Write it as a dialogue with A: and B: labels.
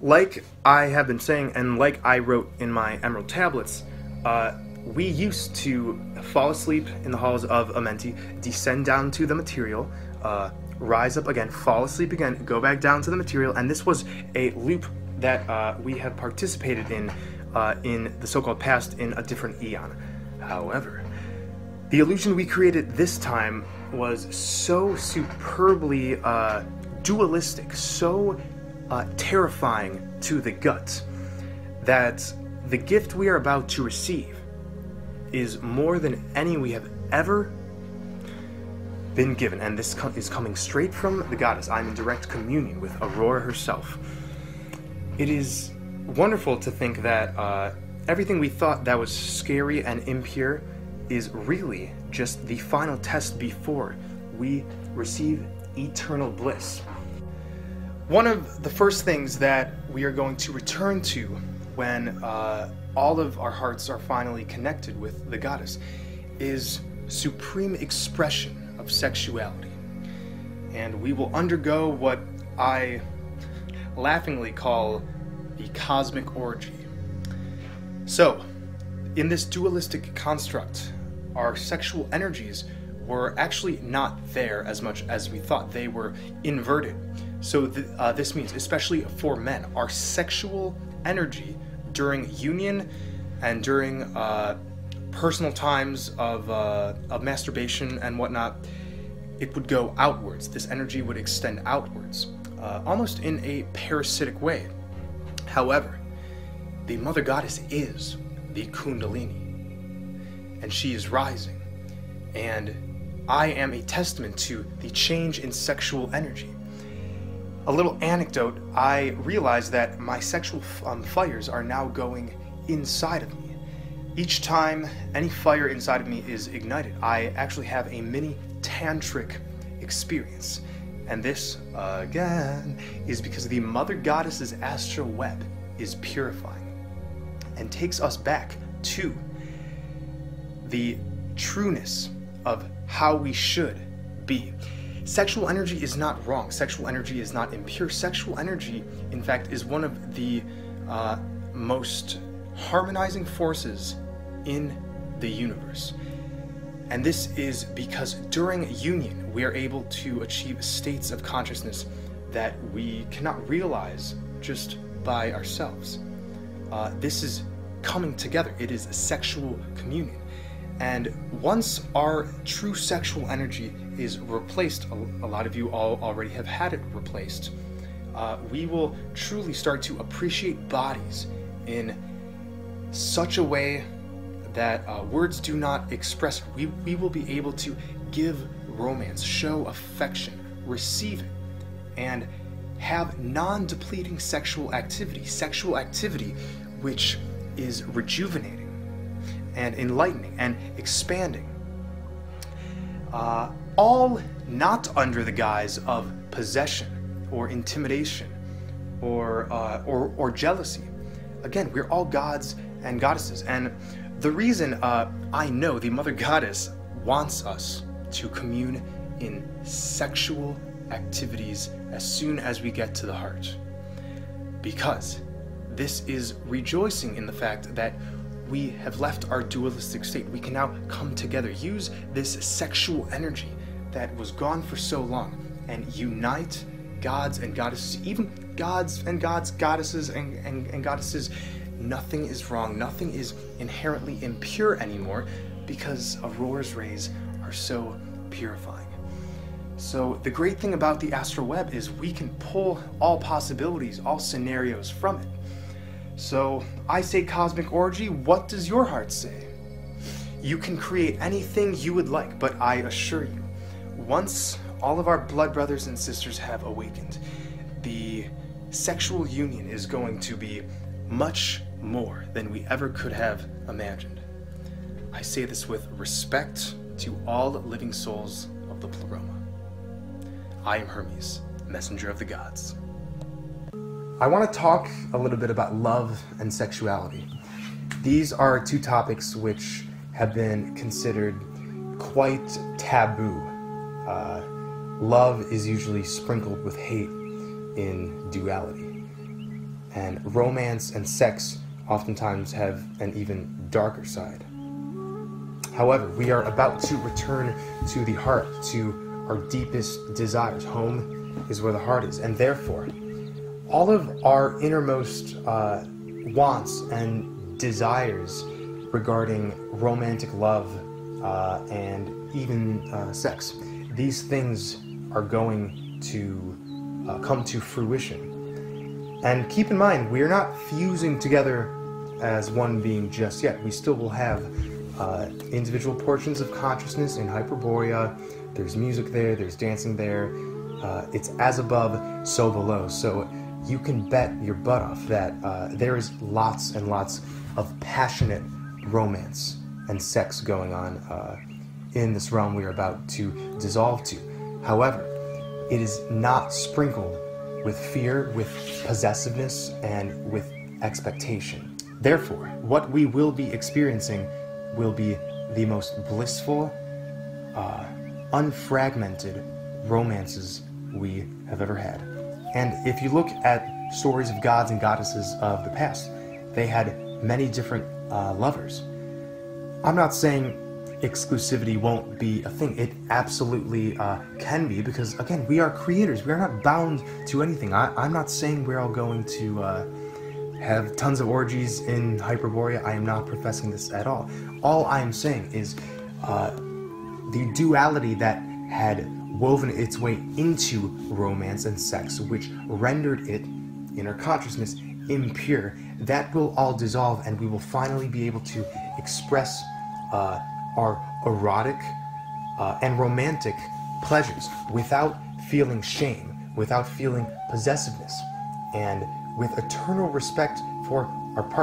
A: Like I have been saying, and like I wrote in my Emerald Tablets, we used to fall asleep in the halls of Amenti, descend down to the material, rise up again, fall asleep again, go back down to the material, and this was a loop that we have participated in the so-called past in a different eon. However, the illusion we created this time was so superbly dualistic, so terrifying to the gut, that the gift we are about to receive is more than any we have ever been given. And this is coming straight from the goddess. I'm in direct communion with Aurora herself. It is wonderful to think that everything we thought that was scary and impure is really just the final test before we receive eternal bliss. One of the first things that we are going to return to when all of our hearts are finally connected with the goddess is supreme expression of sexuality. And we will undergo what I laughingly call the cosmic orgy. So, in this dualistic construct, our sexual energies were actually not there as much as we thought. They were inverted. So this means, especially for men, our sexual energy during union and during personal times of masturbation and whatnot, it would go outwards. This energy would extend outwards, almost in a parasitic way. However, the Mother Goddess is the Kundalini, and she is rising. And I am a testament to the change in sexual energy. A little anecdote, I realized that my sexual fires are now going inside of me. Each time any fire inside of me is ignited, I actually have a mini tantric experience. And this, again, is because the Mother Goddess's astral web is purifying and takes us back to the trueness of how we should be. Sexual energy is not wrong. Sexual energy is not impure. Sexual energy, in fact, is one of the most harmonizing forces in the universe. And this is because during union, we are able to achieve states of consciousness that we cannot realize just by ourselves. This is coming together. It is a sexual communion. And once our true sexual energy is replaced, a lot of you all already have had it replaced, we will truly start to appreciate bodies in such a way that words do not express. We will be able to give romance, show affection, receive it, and have non-depleting sexual activity which is rejuvenating and enlightening and expanding, all not under the guise of possession or intimidation or jealousy. Again, we're all gods and goddesses, and the reason I know the Mother Goddess wants us to commune in sexual activities as soon as we get to the heart, because this is rejoicing in the fact that we have left our dualistic state. We can now come together, use this sexual energy that was gone for so long, and unite gods and goddesses, even gods and goddesses and goddesses. Nothing is wrong, nothing is inherently impure anymore, because Aurora's rays are so purifying. So the great thing about the astral web is we can pull all possibilities, all scenarios from it. So I say cosmic orgy, what does your heart say? You can create anything you would like, but I assure you, once all of our blood brothers and sisters have awakened, the sexual union is going to be much more than we ever could have imagined. I say this with respect to all living souls of the Pleroma. I am Hermes, messenger of the gods. I want to talk a little bit about love and sexuality. These are two topics which have been considered quite taboo. Love is usually sprinkled with hate in duality. And romance and sex oftentimes have an even darker side. However, we are about to return to the heart, to our deepest desires. Home is where the heart is, and therefore, all of our innermost wants and desires regarding romantic love and even sex, these things are going to come to fruition. And keep in mind, we are not fusing together as one being just yet. We still will have individual portions of consciousness in Hyperborea. There's music there, there's dancing there. It's as above, so below. So you can bet your butt off that there is lots and lots of passionate romance and sex going on in this realm we are about to dissolve to. However, it is not sprinkled with fear, with possessiveness, and with expectation. Therefore, what we will be experiencing will be the most blissful, unfragmented romances we have ever had. And if you look at stories of gods and goddesses of the past, they had many different lovers. I'm not saying exclusivity won't be a thing. It absolutely can be, because again, we are creators. We are not bound to anything. I'm not saying we're all going to have tons of orgies in Hyperborea. I am not professing this at all. All I am saying is the duality that had woven its way into romance and sex, which rendered it, inner consciousness, impure, that will all dissolve, and we will finally be able to express our erotic and romantic pleasures without feeling shame, without feeling possessiveness, and with eternal respect for our partner.